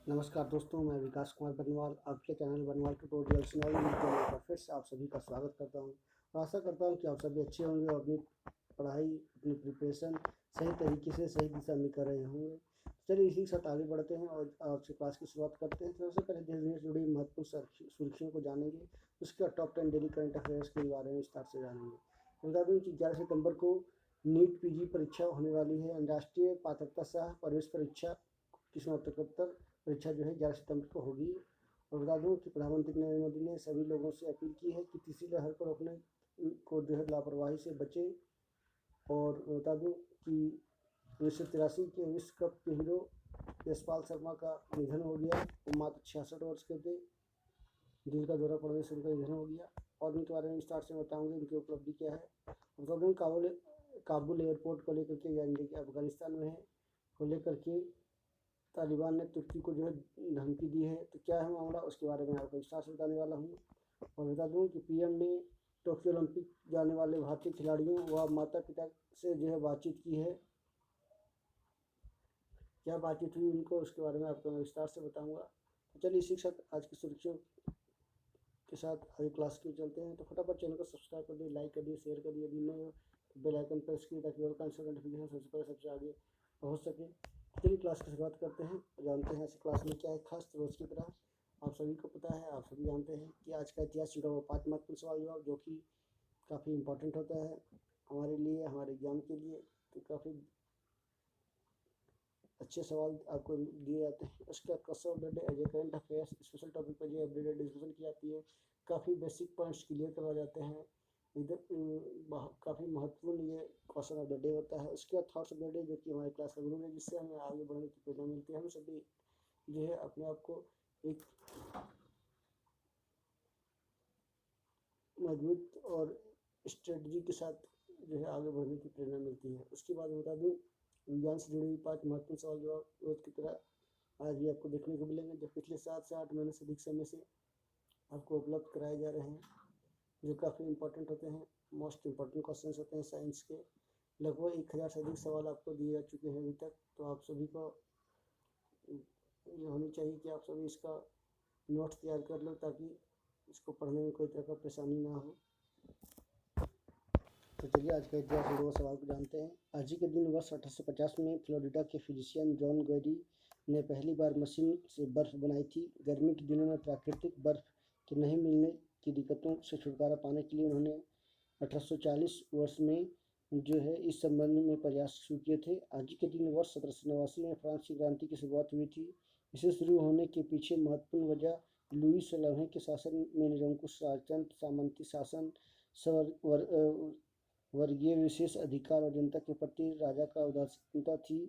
नमस्कार दोस्तों, मैं विकास कुमार बनवाल आपके चैनल बनवाल ट्यूटोरियल्स नई वीडियो में फिर से आप सभी का स्वागत करता हूं और आशा करता हूं कि आप सभी अच्छे होंगे और अपनी पढ़ाई अपनी प्रिपरेशन सही तरीके से सही दिशा में कर रहे होंगे। चलिए इसी के साथ आगे बढ़ते हैं और आपसे क्लास की शुरुआत करते हैं। सबसे पहले देश दुनिया से जुड़ी महत्वपूर्ण सुर्खियों को जानेंगे, उसके बाद टॉप 10 डेली करंट अफेयर्स के बारे में विस्तार से जानेंगे। बता दूँ कि 11 सितंबर को नीट पीजी परीक्षा होने वाली है। राष्ट्रीय पात्रता सह प्रवेश परीक्षा की स्नातकोत्तर परीक्षा जो है 11 सितंबर को होगी। और बता दूँ कि प्रधानमंत्री नरेंद्र मोदी ने सभी लोगों से अपील की है कि तीसरी लहर को रोकने को जो है लापरवाही से बचें। और बता दूँ कि 1983 के विश्व कप के हीरो यशपाल शर्मा का निधन हो गया। वो मात्र 66 वर्ष के थे। दिल का दौरा पड़ने से उनका निधन हो गया और उनके बारे में विस्तार से बताऊंगे उनकी उपलब्धि क्या है। बता दूँ काबुल एयरपोर्ट को लेकर के, यानी कि अफगानिस्तान में है, को लेकर के तालिबान ने तुर्की को जो है धमकी दी है। तो क्या है मामला, उसके बारे में आपको विस्तार से बताने वाला हूँ। और बता दूँ कि पीएम ने टोक्यो ओलंपिक जाने वाले भारतीय खिलाड़ियों व माता पिता से जो है बातचीत की है। क्या बातचीत हुई उनको, उसके बारे में आपको मैं विस्तार से बताऊँगा। तो चलिए इसी के साथ आज की सुर्खियों के साथ आगे क्लास की चलते हैं। तो फटाफट चैनल को सब्सक्राइब कर दिए, लाइक कर दिए, शेयर कर दिए। यदि नहीं हो तो बेल आइकन प्रेस किए ताकि और नोटिफिकेशन सबसे पहले सबसे आगे पहुँच सके। चलिए क्लास की शुरुआत करते हैं, जानते हैं आज क्लास में क्या है खास। रोज की तरह आप सभी को पता है, आप सभी जानते हैं कि आज का इतिहास जुड़ा हुआ 5 महत्वपूर्ण सवाल जवाब, जो कि काफ़ी इंपॉर्टेंट होता है हमारे लिए, हमारे एग्जाम के लिए। तो काफ़ी अच्छे सवाल आपको दिए जाते हैं। उसके बाद question of the day, as a current affairs special topic पर जो एवरीडे डिस्कशन की जाती है। काफ़ी बेसिक पॉइंट्स क्लियर करवाए जाते हैं इधर। काफ़ी महत्वपूर्ण ये क्वेश्चन ऑफ द डे होता है। उसके बाद थॉट्स ऑफ द डे, जो कि हमारे क्लास का गुरु है, जिससे हमें आगे बढ़ने की प्रेरणा मिलती है। हम सभी जो है अपने आप को एक मजबूत और स्ट्रेटजी के साथ जो है आगे बढ़ने की प्रेरणा मिलती है। उसके बाद बता दूँ विज्ञान से जुड़ी हुई 5 महत्वपूर्ण सवाल जवाब रोज की तरह आज भी आपको देखने को मिलेंगे, जो पिछले 7 से 8 महीने से अधिक समय से आपको उपलब्ध कराए जा रहे हैं, जो काफ़ी इंपॉर्टेंट होते हैं। मोस्ट इंपॉर्टेंट क्वेश्चंस होते हैं साइंस के। लगभग 1000 से अधिक सवाल आपको दिए जा चुके हैं अभी तक। तो आप सभी को ये होनी चाहिए कि आप सभी इसका नोट्स तैयार कर लो, ताकि इसको पढ़ने में कोई तरह का परेशानी ना हो। तो चलिए आज का इतिहास जुड़े हुए सवाल को जानते हैं। आज ही के दिन वर्ष 1850 में फ्लोरिडा के फिजिशियन जॉन गैरी ने पहली बार मशीन से बर्फ बनाई थी। गर्मी के दिनों में प्राकृतिक बर्फ के नहीं मिलने की दिक्कतों से छुटकारा पाने के लिए उन्होंने 1840 वर्ष में जो है इस संबंध में प्रयास शुरू किए थे। आज ही के दिन वर्ष 1789 में फ्रांस की क्रांति की शुरुआत हुई थी। इसे शुरू होने के पीछे महत्वपूर्ण वजह लुई 16वें के शासन में निरंकुश राजतंत्र, सामंती शासन, वर्गीय विशेष अधिकार और जनता के प्रति राजा का उदासीनता थी।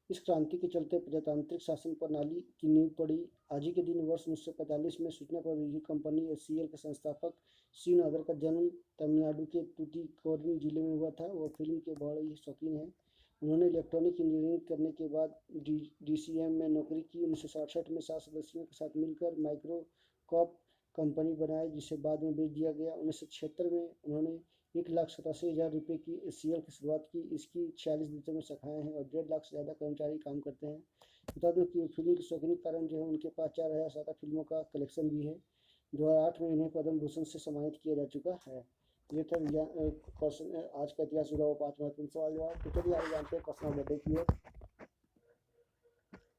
इस क्रांति के चलते प्रजातांत्रिक शासन प्रणाली की नींव पड़ी। आज ही के दिन वर्ष 1945 में सूचना प्रौद्योगिकी कंपनी एचसीएल के संस्थापक सी नादर का जन्म तमिलनाडु के तूतीकोरिन जिले में हुआ था। वह फिल्म के बड़े ही शौकीन हैं। उन्होंने इलेक्ट्रॉनिक इंजीनियरिंग करने के बाद डीसीएम में नौकरी की। 1967 में 7 सदस्यों के साथ मिलकर माइक्रोकॉप कंपनी बनाई, जिसे बाद में बेच दिया गया। 1976 में उन्होंने 1,87,000 रुपये की एचसीएल की शुरुआत की। इसकी 46 देशों में शाखाएं हैं और 1.5 लाख से ज़्यादा कर्मचारी काम करते हैं। बता दूं कि फिल्म के शौकीन के कारण जो है उनके पास 4,000 से ज़्यादा फिल्मों का कलेक्शन भी है। 2008 में इन्हें पद्म भूषण से सम्मानित किया जा चुका है। ये था क्वेश्चन आज का इतिहास जुड़ा हुआ 5 महत्वपूर्ण सवाल जवाब। तो चलिए आगे जानते हैं क्वेश्चन ऑफ द डे की ओर।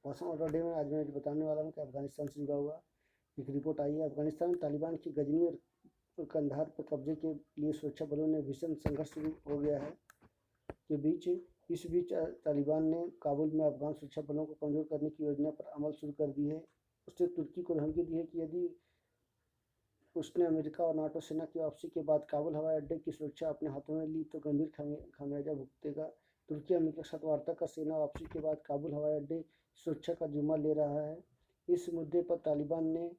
क्वेश्चन ऑफ द डे में आज मैं बताने वाला हूँ कि अफगानिस्तान से जुड़ा हुआ एक रिपोर्ट आई है। अफगानिस्तान में तालिबान की गजनी और कंधार पर कब्जे के लिए सुरक्षा बलों ने भीषण संघर्ष शुरू हो गया है के बीच। इस बीच तालिबान ने काबुल में अफगान सुरक्षा बलों को कमजोर करने की योजना पर अमल शुरू कर दी है। उसने तुर्की को धमकी दी है कि यदि उसने अमेरिका और नाटो सेना की वापसी के बाद काबुल हवाई अड्डे की सुरक्षा अपने हाथों में ली तो गंभीर खामियाजा भुगतेगा। तुर्की अमेरिका के साथ वार्ता कर सेना वापसी के बाद काबुल हवाई अड्डे सुरक्षा का जिम्मा ले रहा है। इस मुद्दे पर तालिबान ने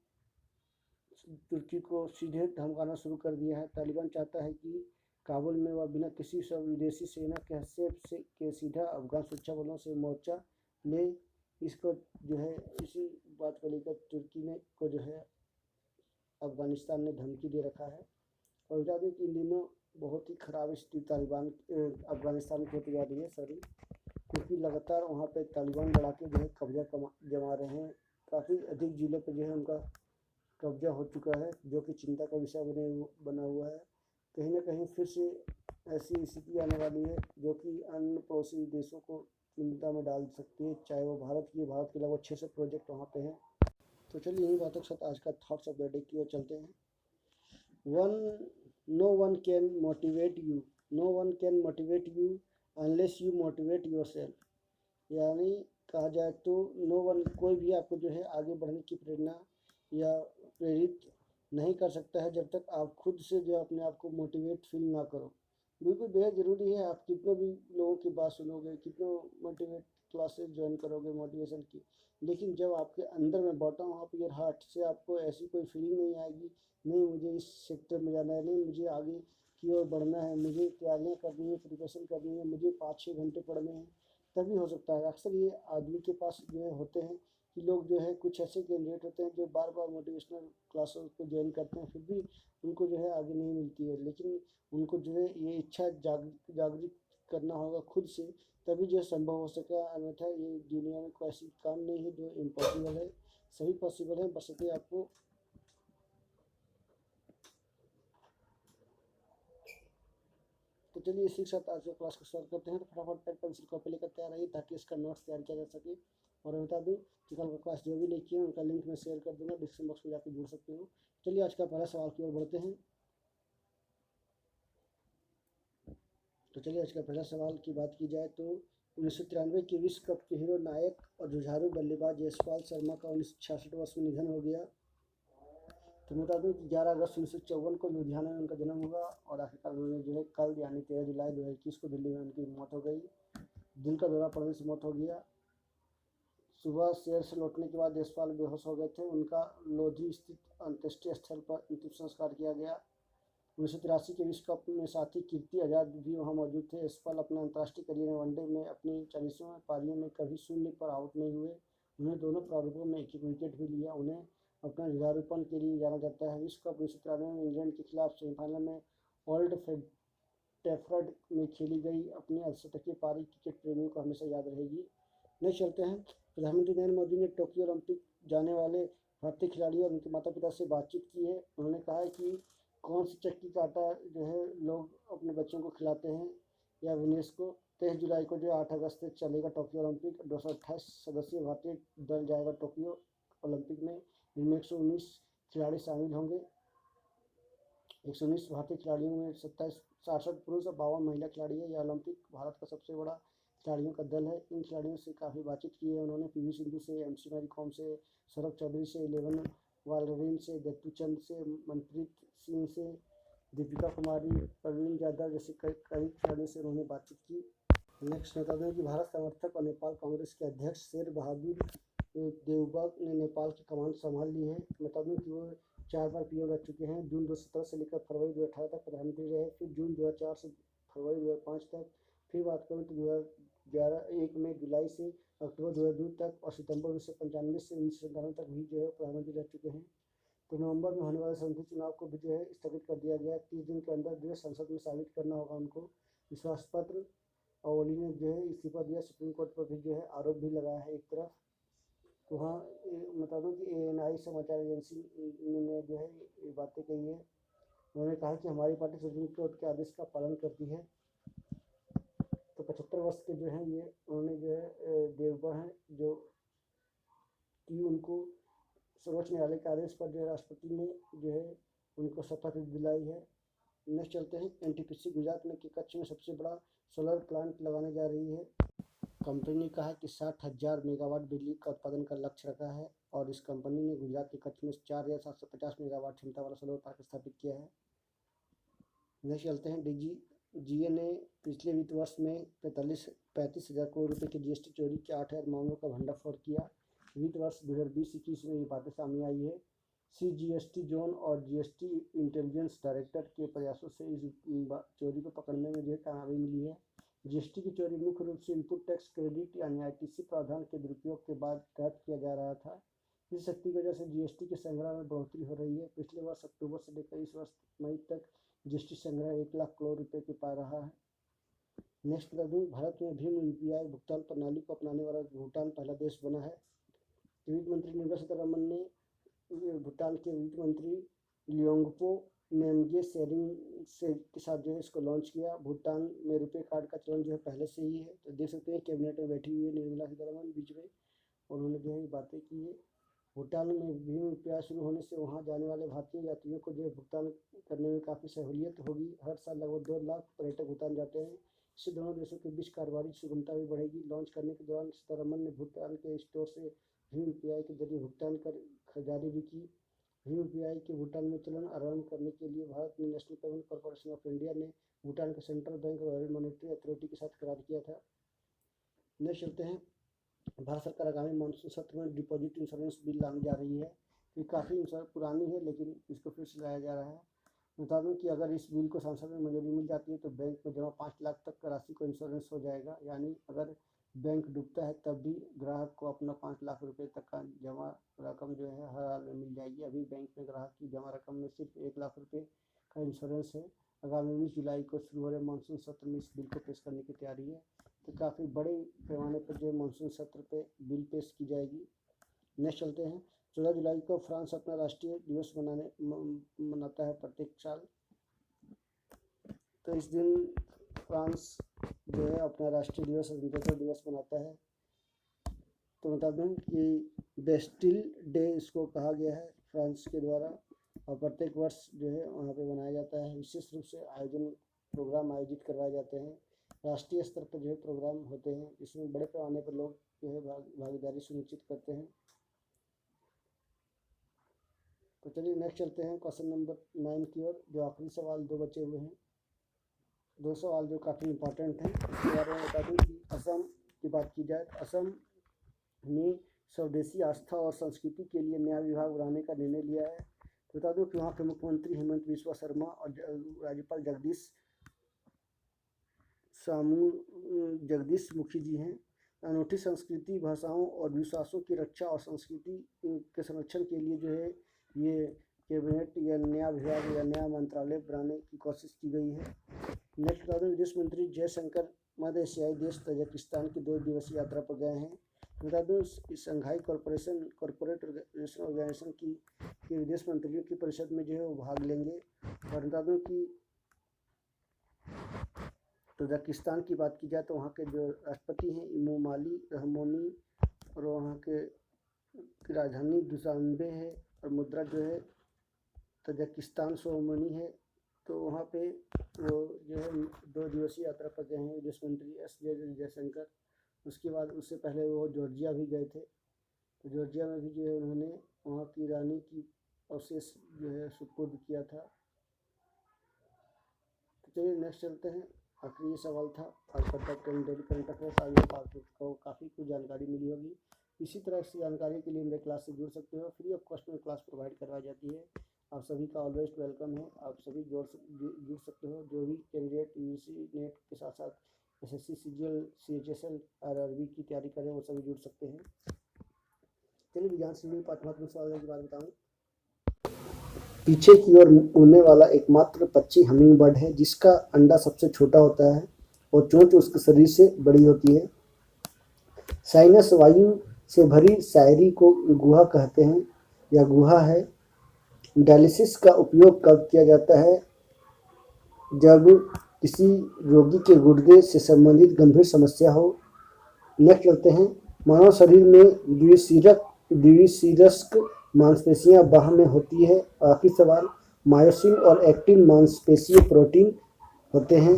तुर्की को सीधे धमकाना शुरू कर दिया है। तालिबान चाहता है कि काबुल में वह बिना किसी विदेशी सेना के हस्तक्षेप के सीधा अफगान सुरक्षा बलों से मोर्चा ले। इसको जो है इसी बात को लेकर तुर्की ने को जो है अफगानिस्तान ने धमकी दे रखा है। और बता दें कि इन दिनों बहुत ही खराब स्थिति अफगानिस्तान की होती जा रही है क्योंकि लगातार वहाँ पे तालिबान लड़ाके जो है कब्जा जमा रहे हैं। काफ़ी अधिक जिलों पर जो है उनका कब्जा हो चुका है, जो कि चिंता का विषय बना हुआ है। कहीं ना कहीं फिर से ऐसी स्थिति आने वाली है जो कि अन्य पड़ोसी देशों को चिंता में डाल सकती है, चाहे वो भारत के अलावा 600 प्रोजेक्ट वहाँ पे हैं। तो चलिए यही बातों के साथ आज का थॉट्स ऑफ द डे की ओर चलते हैं। No one can motivate you, no one can motivate you unless you motivate yourself. यानी कहा जाए तो नो वन, कोई भी आपको जो है आगे बढ़ने की प्रेरणा या प्रेरित नहीं कर सकता है जब तक आप खुद से जो अपने आप को मोटिवेट फील ना करो। बिल्कुल बेहद ज़रूरी है, आप कितने भी लोगों की बात सुनोगे, कितने मोटिवेट क्लासेस ज्वाइन करोगे मोटिवेशन की, लेकिन जब आपके अंदर में बॉटम ऑफ योर हार्ट से आपको ऐसी कोई फीलिंग नहीं आएगी, नहीं मुझे इस सेक्टर में जाना है, नहीं मुझे आगे की ओर बढ़ना है, मुझे तैयारियाँ करनी है, प्रिपरेशन करनी है, मुझे 5-6 घंटे पढ़ने हैं, तभी हो सकता है। अक्सर ये आदमी के पास जो है होते हैं कि लोग जो है कुछ ऐसे कैंडिडेट होते हैं जो बार बार मोटिवेशनल क्लासेस को ज्वाइन करते हैं, फिर भी उनको जो है आगे नहीं मिलती है। लेकिन उनको जो है ये इच्छा जागृत करना होगा खुद से, तभी जो संभव हो सका, अन्यथा ये दुनिया में कोई ऐसी काम नहीं है जो इम्पॉसिबल है, सभी पॉसिबल है, बशर्ते आपको तो चलिए इसी के साथ आज के क्लास को स्टार्ट करते हैं। तो फटाफट पेन पेंसिल कॉपी लेकर तैयार रहिए ताकि इसका नोट्स तैयार किया जा सके। और मैं बता दूं कि कल का क्लास जो भी नहीं किए उनका लिंक मैं शेयर कर दूंगा, डिस्क्रिप्शन बॉक्स में जाकर जुड़ सकते हो। चलिए आज का पहला सवाल की ओर बढ़ते हैं। तो चलिए आज का पहला सवाल की बात की जाए तो 1993 के विश्व कप के हीरो, नायक और जुझारू बल्लेबाज यशपाल शर्मा का 1966 वर्ष में निधन हो गया। तो बता दूं कि 11 अगस्त 1954 को लुधियाना में उनका जन्म हुआ और आखिरकार उन्होंने जो है कल यानी 13 जुलाई 2021 को दिल्ली में उनकी मौत हो गई। दिल का दौरा पड़ने से मौत हो गया। सुबह शहर से लौटने के बाद यशपाल बेहोश हो गए थे। उनका लोधी स्थित अंत्येष्टि स्थल पर अंतिम संस्कार किया गया। 1983 के विश्व कप में साथी कीर्ति आज़ाद भी वहां मौजूद थे। यशपाल अपने अंतर्राष्ट्रीय करियर में वनडे में अपनी 40वीं पारियों में कभी शून्य पर आउट नहीं हुए। उन्हें दोनों प्रारूपों में एक एक विकेट भी लिया। उन्हें अपने जुझारूपन के लिए जाना जाता है। विश्व कप 1993 में इंग्लैंड के खिलाफ सेमीफाइनल में ओल्ड ट्रैफर्ड में खेली गई अपनी अर्धशतकीय पारी क्रिकेट प्रेमियों को हमेशा याद रहेगी। नेक्स्ट चलते हैं। प्रधानमंत्री नरेंद्र मोदी ने टोक्यो ओलंपिक जाने वाले भारतीय खिलाड़ियों और उनके माता पिता से बातचीत की है। उन्होंने कहा है कि कौन सी चक्की का आटा जो है लोग अपने बच्चों को खिलाते हैं या विनेश को। 23 जुलाई को जो 8 अगस्त से चलेगा टोक्यो ओलंपिक। 228 सदस्यीय भारतीय दल जाएगा टोक्यो ओलंपिक में। इनमें 119 खिलाड़ी शामिल होंगे। 119 भारतीय खिलाड़ियों में 67 पुरुष और 52 महिला खिलाड़ी है। यह ओलंपिक भारत का सबसे बड़ा खिलाड़ियों का दल है। इन खिलाड़ियों से काफ़ी बातचीत की है उन्होंने। पीवी सिंधु से, एमसी मैरी कॉम से, सौरभ चौधरी से, इलेवन वालरिन से, दत्तू चंद से, मनप्रीत सिंह से, दीपिका कुमारी, प्रवीण यादव जैसे कई खिलाड़ियों से उन्होंने बातचीत की। नेक्स्ट बता दें कि भारत समर्थक और नेपाल कांग्रेस के अध्यक्ष शेर बहादुर देवबग ने नेपाल की कमान संभाल ली है। बता दूं कि वो 4 बार पीएम रह चुके हैं। जून 2017 से लेकर फरवरी 2018 तक प्रधानमंत्री रहे, फिर जून 2004 से फरवरी 2005 तक। फिर बात करूँ तो 2011 में जुलाई से अक्टूबर 2002 तक और सितंबर 1995 से 1997 तक भी जो है प्रधानमंत्री रह चुके हैं। तो नवंबर में होने वाले संसदीय चुनाव को भी जो है स्थगित कर दिया गया। 30 दिन के अंदर जो है संसद में साबित करना होगा उनको विश्वास पत्र। और ओली ने जो है इस्तीफा दिया। सुप्रीम कोर्ट पर भी जो है आरोप भी लगाया है एक तरफ। तो हाँ, बता दूँ कि ANI समाचार एजेंसी ने जो है ये बातें कही है। उन्होंने कहा कि हमारी पार्टी सुप्रीम कोर्ट के आदेश का पालन करती है। तो 75 वर्ष के जो हैं ये उन्होंने जो है देवबा हैं जो कि उनको सर्वोच्च न्यायालय के आदेश पर जो है राष्ट्रपति ने जो है उनको शपथ दिलाई है। नेक्स्ट चलते हैं। NTPC गुजरात में के कच्छ में सबसे बड़ा सोलर प्लांट लगाने जा रही है। कंपनी ने कहा कि 60,000 मेगावाट बिजली का उत्पादन का लक्ष्य रखा है और इस कंपनी ने गुजरात के कच्छ में 4,750 मेगावाट क्षमता वाला सोलर पार्क स्थापित किया है। नेक्स्ट चलते हैं। DGA ने पिछले वित्त वर्ष में 35,000 करोड़ रुपए के GST चोरी के 8,000 मामलों का भंडाफोड़ किया। वित्त वर्ष 2020-21 में ये बातें सामने आई है। CGST जोन और GST इंटेलिजेंस डायरेक्टर के प्रयासों से इस चोरी को पकड़ने में जो है कामयाबी मिली है। GST की चोरी मुख्य रूप से इनपुट टैक्स क्रेडिट यानी ITC प्रावधान के दुरुपयोग के बाद तहत किया जा रहा था। इस शक्ति की वजह से GST के संग्रह में बढ़ोतरी हो रही है। पिछले वर्ष अक्टूबर से लेकर इस वर्ष मई तक GST संग्रह 1 लाख करोड़ रुपए के पा रहा है। नेक्स्ट बता दूं, भारत में भीम UPI भुगतान प्रणाली को अपनाने वाला भूटान पहला देश बना है। वित्त मंत्री निर्मला सीतारमण ने भूटान के वित्त मंत्री लियोंगपो नेम्गे शेरिंग से के साथ जो है इसको लॉन्च किया। भूटान में रुपए कार्ड का चलन जो है पहले से ही है। तो देख सकते हैं कैबिनेट में बैठी हुई है निर्मला सीतारमण बीच में, उन्होंने जो है बातें की है। भूटान में भीम यूपीआई शुरू होने से वहां जाने वाले भारतीय यात्रियों को जो है भुगतान करने में काफ़ी सहूलियत होगी। हर साल लगभग 2 लाख पर्यटक भूटान जाते हैं। इससे दोनों देशों के बीच कारोबारी सुगमता भी बढ़ेगी। लॉन्च करने के दौरान सीतारमण ने भूटान के स्टोर से भीम यूपीआई के जरिए भुगतान कर खरीदारी भी की। भीम यूपीआई के भूटान में चलन आरंभ करने के लिए भारत में national payment corporation of India ने भूटान के सेंट्रल बैंक और रॉयल मॉनेटरी अथॉरिटी के साथ करार किया था। नेक्स्ट चलते हैं, भारत सरकार आगामी मानसून सत्र में डिपॉजिट इंश्योरेंस बिल लाने जा रही है। ये काफ़ी पुरानी है लेकिन इसको फिर से लाया जा रहा है। बता दूं कि अगर इस बिल को संसद में मंजूरी मिल जाती है तो बैंक में जमा 5 लाख तक का राशि को इंश्योरेंस हो जाएगा। यानी अगर बैंक डूबता है तब भी ग्राहक को अपना 5 लाख रुपए तक का जमा रकम जो है हर हाल में मिल जाएगी। अभी बैंक में ग्राहक की जमा रकम में सिर्फ 1 लाख रुपए का इंश्योरेंस है। आगामी 19 जुलाई को शुरू हो रहे मानसून सत्र में इस बिल को पेश करने की तैयारी है। तो काफ़ी बड़े पैमाने पर जो मानसून सत्र पे बिल पेश की जाएगी। नेक्स्ट चलते हैं, 14 जुलाई को फ्रांस अपना राष्ट्रीय दिवस मनाता है प्रत्येक साल। तो इस दिन फ्रांस जो है अपना राष्ट्रीय दिवस स्वतंत्रता दिवस मनाता है। तो बता दूं कि बेस्टिल डे इसको कहा गया है फ्रांस के द्वारा और प्रत्येक वर्ष जो है वहाँ पे मनाया जाता है। विशेष रूप से प्रोग्राम आयोजित करवाए जाते हैं। राष्ट्रीय स्तर पर जो है प्रोग्राम होते हैं जिसमें बड़े पैमाने पर लोग जो है भागीदारी सुनिश्चित करते हैं। तो चलिए नेक्स्ट चलते हैं क्वेश्चन नंबर 9 की ओर। जो आखिरी सवाल 2 बचे हुए हैं, 2 सवाल जो काफ़ी इम्पोर्टेंट हैं। इसके बारे में बता दूँ कि असम की बात की जाए तो असम ने स्वदेशी आस्था और संस्कृति के लिए नया विभाग बनाने का निर्णय लिया है। तो बता दूँ कि वहाँ के मुख्यमंत्री हेमंत बिस्वा शर्मा और राज्यपाल जगदीश मुखी जी हैं। अनूठी संस्कृति, भाषाओं और विश्वासों की रक्षा और संस्कृति के संरक्षण के लिए जो है ये कैबिनेट या नया विभाग या नया मंत्रालय बनाने की कोशिश की गई है। नेक्स्ट बता दें, विदेश मंत्री जयशंकर मध्य एशियाई देश तजाकिस्तान की 2 दिवसीय यात्रा पर गए हैं। बता दूँ शंघाई कॉरपोरेट ऑर्गेनाइजेशन की विदेश मंत्रियों की परिषद में जो है वो भाग लेंगे। और बता दूँ कि तजाकिस्तान की बात की जाए तो वहाँ के जो राष्ट्रपति हैं इमोमाली रहमोनी और वहाँ के राजधानी दुशान्बे है और मुद्रा जो है तजाकिस्तान सोमनी है। तो वहाँ पे वो जो है 2 दिवसीय यात्रा पर गए हैं विदेश मंत्री एस जयशंकर। उसके बाद उससे पहले वो जॉर्जिया भी गए थे। तो जॉर्जिया में भी जो है उन्होंने वहाँ की रानी की अवशेष जो है सुपुर्द किया था। तो चलिए नेक्स्ट चलते हैं, आखिरी सवाल था आज तक डेली करंट अफेयर्स। आगे आपको काफ़ी कुछ जानकारी मिली होगी। इसी तरह की जानकारी के लिए मेरे क्लास से जुड़ सकते हो। फ्री ऑफ कॉस्ट में क्लास प्रोवाइड करवाई जाती है। आप सभी का ऑलवेज वेलकम है। आप सभी जुड़ सकते हो। जो भी कैंडिडेट यूजीसी नेट के साथ साथ एसएससी सीजीएल सीएचएसएल आरआरबी की तैयारी करें वो सभी जुड़ सकते हैं। चलिए विज्ञान से जुड़ी पाठ्यक्रम सवाल की बात बताऊँ। पीछे की ओर उड़ने वाला एकमात्र पक्षी हमिंग बर्ड है जिसका अंडा सबसे छोटा होता है और चोंच उसके शरीर से बड़ी होती है। साइनस वायु से भरी शायरी को गुहा कहते हैं या गुहा है। डायलिसिस का उपयोग कब किया जाता है? जब किसी रोगी के गुर्दे से संबंधित गंभीर समस्या हो। नेक्स्ट चलते हैं, मानव शरीर में द्विशीरस्क मांसपेशियां बाह में होती है। आखिरी सवाल, मायोसिन और एक्टिन मांसपेशीय प्रोटीन होते हैं।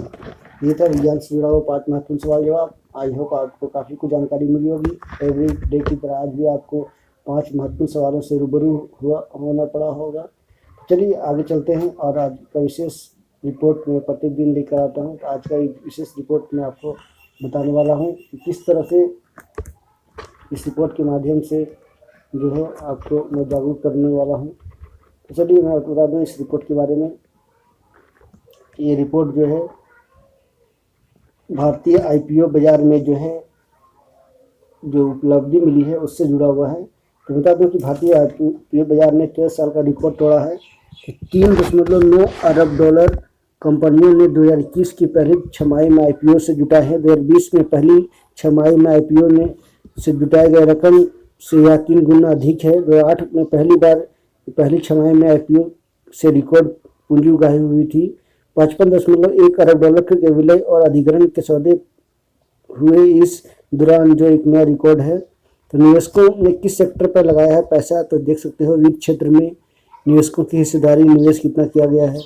ये था विज्ञान से जुड़ा हुआ 5 महत्वपूर्ण सवाल जवाब। आई होप आपको काफ़ी कुछ जानकारी मिली होगी। एवरी डे की तरह आज भी आपको 5 महत्वपूर्ण सवालों से रूबरू होना पड़ा होगा। चलिए आगे चलते हैं और आज का विशेष रिपोर्ट में प्रतिदिन लेकर आता हूँ। तो आज का विशेष रिपोर्ट मैं आपको बताने वाला हूँ कि किस तरह से इस रिपोर्ट के माध्यम से जो है आपको मैं जागरूक करने वाला हूँ। तो चलिए मैं आपको बता दूँ इस रिपोर्ट के बारे में। ये रिपोर्ट जो है भारतीय आईपीओ बाजार में जो है जो उपलब्धि मिली है उससे जुड़ा हुआ है। तो बता दूं कि भारतीय आईपीओ बाजार ने 13 साल का रिकॉर्ड तोड़ा है। 3.9 अरब डॉलर कंपनियों ने 2021 की पहली छमाही में आईपीओ से जुटा है। 2020 में पहली छमाही में आईपीओ से जुटाई गई रकम से या 3 गुना अधिक है। 2008 में पहली छमाही में आईपीओ से रिकॉर्ड पूंजी उगाही हुई थी। 55.1 अरब डॉलर के विलय और अधिग्रहण के सौदे हुए इस दौरान, जो एक नया रिकॉर्ड है। तो निवेशकों ने किस सेक्टर पर लगाया है पैसा, तो देख सकते हो वित्त क्षेत्र में निवेशकों की हिस्सेदारी, निवेश कितना किया गया है।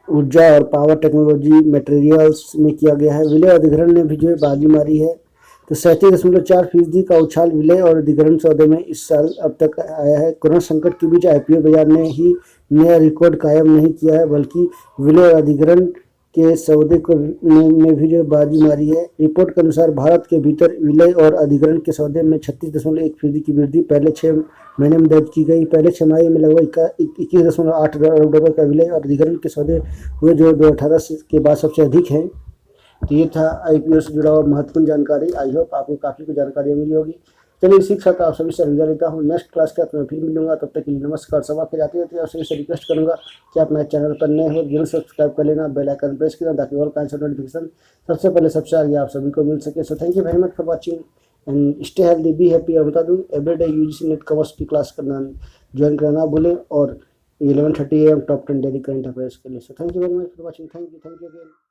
ऊर्जा और पावर टेक्नोलॉजी, मटेरियल्स में किया गया है। विलय और अधिग्रहण ने भी जो है बाजी मारी है। तो 37.4% का उछाल विलय और अधिग्रहण सौदे में इस साल अब तक आया है। कोरोना संकट के बीच आईपीओ बाजार ने ही नया रिकॉर्ड कायम नहीं किया है, बल्कि विलय और अधिग्रहण के सौदे को में भी जो बाजी मारी है। रिपोर्ट के अनुसार भारत के भीतर विलय और अधिग्रहण के सौदे में 36.1% की वृद्धि पहले 6 महीने में दर्ज की गई। पहले छमाही में लगभग 21.8 अरब डॉलर का विलय और अधिग्रहण के सौदे हुए, जो 2018 के बाद सबसे अधिक हैं। तो ये था आईपीओ से जुड़ा हुआ महत्वपूर्ण जानकारी। आई होप आपको काफ़ी कुछ जानकारी मिली होगी। चलिए इसी के साथ आप सभी से अलविदा लेता हूँ। नेक्स्ट क्लास के साथ मैं फिर मिलूंगा, तब तक के लिए नमस्कार। सब आपके जाते रहते हैं और सभी से रिक्वेस्ट करूँगा कि आप मेरे चैनल पर नए हो जरूर सब्सक्राइब कर लेना, बेल आइकन प्रेस करना, ताकि और काइंड ऑफ नोटिफिकेशन सबसे पहले सबसे आगे आप सभी को मिल सके। So thank you very much for watching and stay healthy, be happy. और बता दूँ, एवरीडे यूजीसी नेट कवर्स की क्लास करना ज्वाइन करना भूलें, और 11:30 AM top 10 daily current affairs के लिए। So thank you very much for watching. Thank you again.